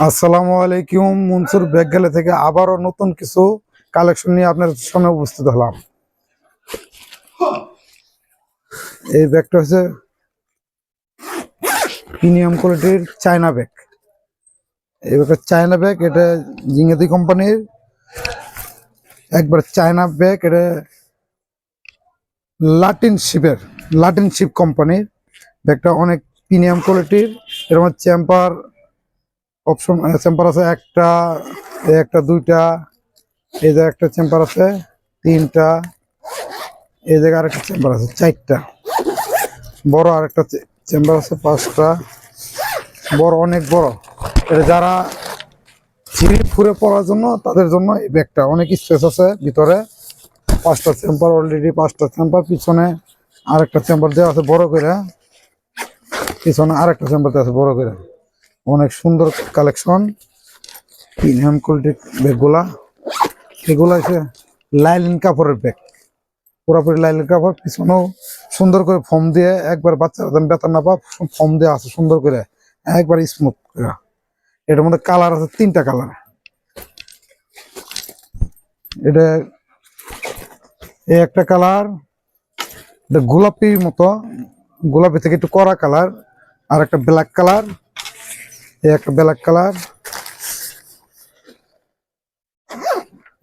আসসালামু আলাইকুম। মনসুর ব্যাগ গেলে থেকে আবারও নতুন কিছু কালেকশন নিয়ে আপনার সামনে উপস্থিত হলাম। এই ব্যাগটা হচ্ছে প্রিমিয়াম কোয়ালিটির চায়না ব্যাগ। এই ব্যাগটা চায়না ব্যাগ, এটা জিঙ্গাতি কোম্পানির একবার চায়না ব্যাগ। এটা লাটিন শিপ কোম্পানির ব্যাগটা অনেক প্রিমিয়াম কোয়ালিটির। এর মধ্যে চেম্বার অপশন চেম্বার আছে একটা দুইটা, এই জায়গায় একটা চেম্বার আছে তিনটা, এই জায়গায় আরেকটা চেম্বার আছে চারটা, বড় আরেকটা চেম্বার আছে পাঁচটা, বড় অনেক বড়। এটা যারা সিঁড়ি ফুরে পড়ার জন্য তাদের জন্য এই ব্যাগটা অনেক স্পেস আছে ভিতরে। পাঁচটা চেম্বার, অলরেডি পাঁচটা চেম্বার। পিছনে আরেকটা চেম্বার দেওয়া আছে বড় করে, পিছনে আরেকটা চেম্বার দেওয়া আছে বড় করে। অনেক সুন্দর কালেকশন প্রিমিয়াম কোয়ালিটির ব্যাগগুলা। এগুলা হচ্ছে লাইলিন কাপড়ের ব্যাগ, পুরোপুরি লাইলিন কাপড়। পিছনেও সুন্দর করে ফোম দিয়ে, একবার বাচ্চারা যেন ব্যথা না পায়, ফোম দেওয়া আছে সুন্দর করে, একবার স্মুথ করে। এটার মধ্যে কালার আছে তিনটা কালার। এটা এই একটা কালার, এটা গোলাপির মতো, গোলাপি থেকে একটু কড়া কালার। আর একটা ব্ল্যাক কালার, এই একটা ব্ল্যাক কালার,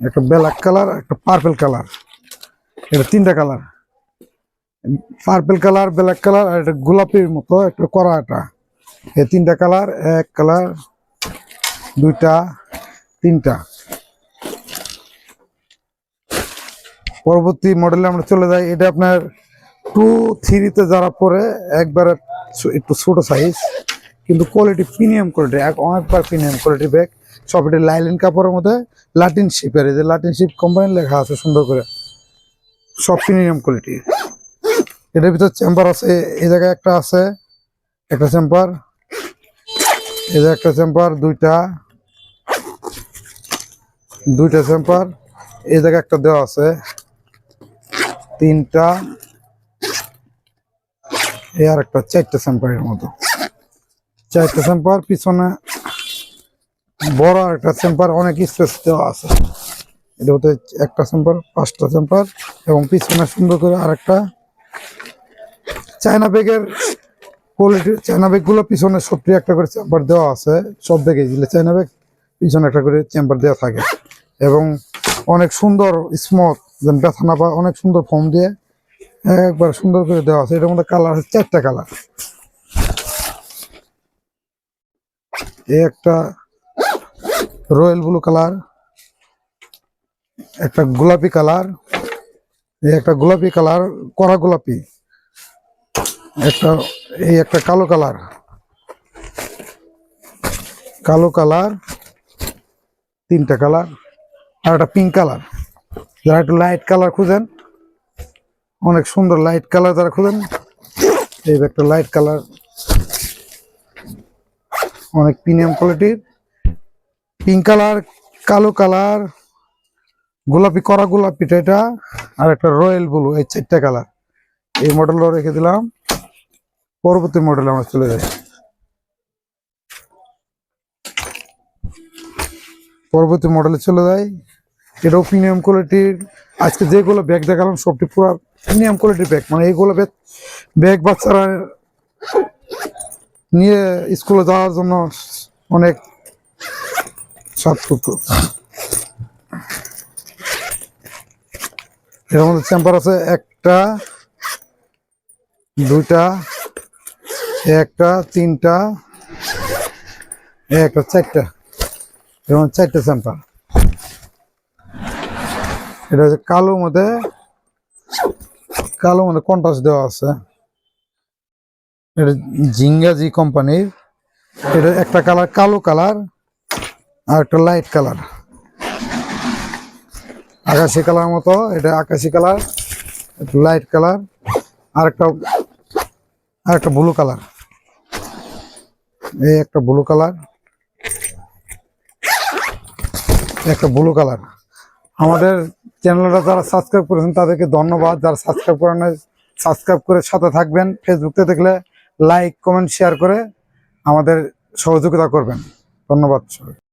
একটা ব্ল্যাক কালার, একটা পার্পল কালার। এটা তিনটা colour, purple colour, black colour আর এটা গোলাপির মতো একটা কড়াটা। এই তিনটা কালার, এক কালার, দুইটা, তিনটা। পরবর্তী মডেলে আমরা চলে যাই। এটা আপনার 2-3-তে যারা পরে একবারে একটু ছোট সাইজ, কিন্তু কোয়ালিটি প্রিমিয়াম কোয়ালিটি, অনেকবার প্রিমিয়াম কোয়ালিটি ব্যাগ। সব এটা লাইলিন কাপড়ের মধ্যে লাটিন শিপের, এই যে লাটিন শিপ কোম্পানির লেখা আছে সুন্দর করে, সব প্রিমিয়াম কোয়ালিটি। এটার ভিতর চেম্বার আছে, এই জায়গায় একটা আছে, একটা চেম্বার, এই যে একটা চেম্বার, দুইটা চেম্বার, এই জায়গায় একটা দেওয়া আছে তিনটা, এই আর একটা চারটা চেম্বারের মতো, চারটা চেম্বার। পিছনে বড় একটা চেম্বার, অনেক স্পেস দেওয়া আছে। এটা হতে একটা চেম্বার, পাঁচটা চেম্বার, এবং পিছনে সুন্দর করে আরেকটা। চায়না ব্যাগের কোয়ালিটি, চায়না ব্যাগগুলো পিছনে সবটি একটা করে চেম্বার দেওয়া আছে। সব ব্যাগে দিলে চায়না ব্যাগ পিছনে একটা করে চেম্বার দেওয়া থাকে, এবং অনেক সুন্দর স্মুথ, যেন ব্যথা না পায়, অনেক সুন্দর ফোম দিয়ে একবার সুন্দর করে দেওয়া আছে। এটার মধ্যে কালার আছে চারটা কালার। এই একটা রয়্যাল ব্লু কালার, একটা গোলাপি কালার, এই একটা গোলাপি কালার, কড়া গোলাপি একটা, এই একটা কালো কালার, তিনটা কালার, আর একটা পিঙ্ক কালার। যারা একটু লাইট কালার খুঁজেন, অনেক সুন্দর লাইট কালার যারা খুঁজেন, এই একটা লাইট কালার, অনেক প্রিমিয়াম কোয়ালিটির। পিঙ্ক কালার, কালো কালার, গোলাপি, কড়া গোলাপিটা এটা, আর একটা রয়্যাল ব্লু, এই চারটা কালার। এই মডেলও রেখে দিলাম। পরবর্তী মডেলে আমরা চলে যাই। এটাও প্রিমিয়াম কোয়ালিটির। আজকে যেগুলো ব্যাগ দেখালাম সবটি পুরো প্রিমিয়াম কোয়ালিটির ব্যাগ, মানে এইগুলো ব্যাগ বাচ্চারা নিয়ে স্কুলে যাওয়ার জন্য অনেক সাতপুত। এর মধ্যে চেম্বার আছে একটা, দুইটা, একটা, তিনটা, একটা, চারটা, যেমন চারটা চেম্বার। এটা হচ্ছে কালোর মধ্যে কন্ট্রাস্ট দেওয়া আছে। এটা জিঙ্গাজি কোম্পানির। এটা একটা কালার কালো কালার, আর একটা লাইট কালার, আকাশি কালার মতো। এটা আকাশি কালার, একটু লাইট কালার, আর একটা ব্লু কালার, এই একটা ব্লু কালার, আমাদের চ্যানেলটা যারা সাবস্ক্রাইব করেছেন তাদেরকে ধন্যবাদ। যারা সাবস্ক্রাইব করেন, সাবস্ক্রাইব করে সাথে থাকবেন। ফেসবুকে দেখলে লাইক, কমেন্ট, শেয়ার করে আমাদের সহযোগিতা করবেন। ধন্যবাদ সবাই।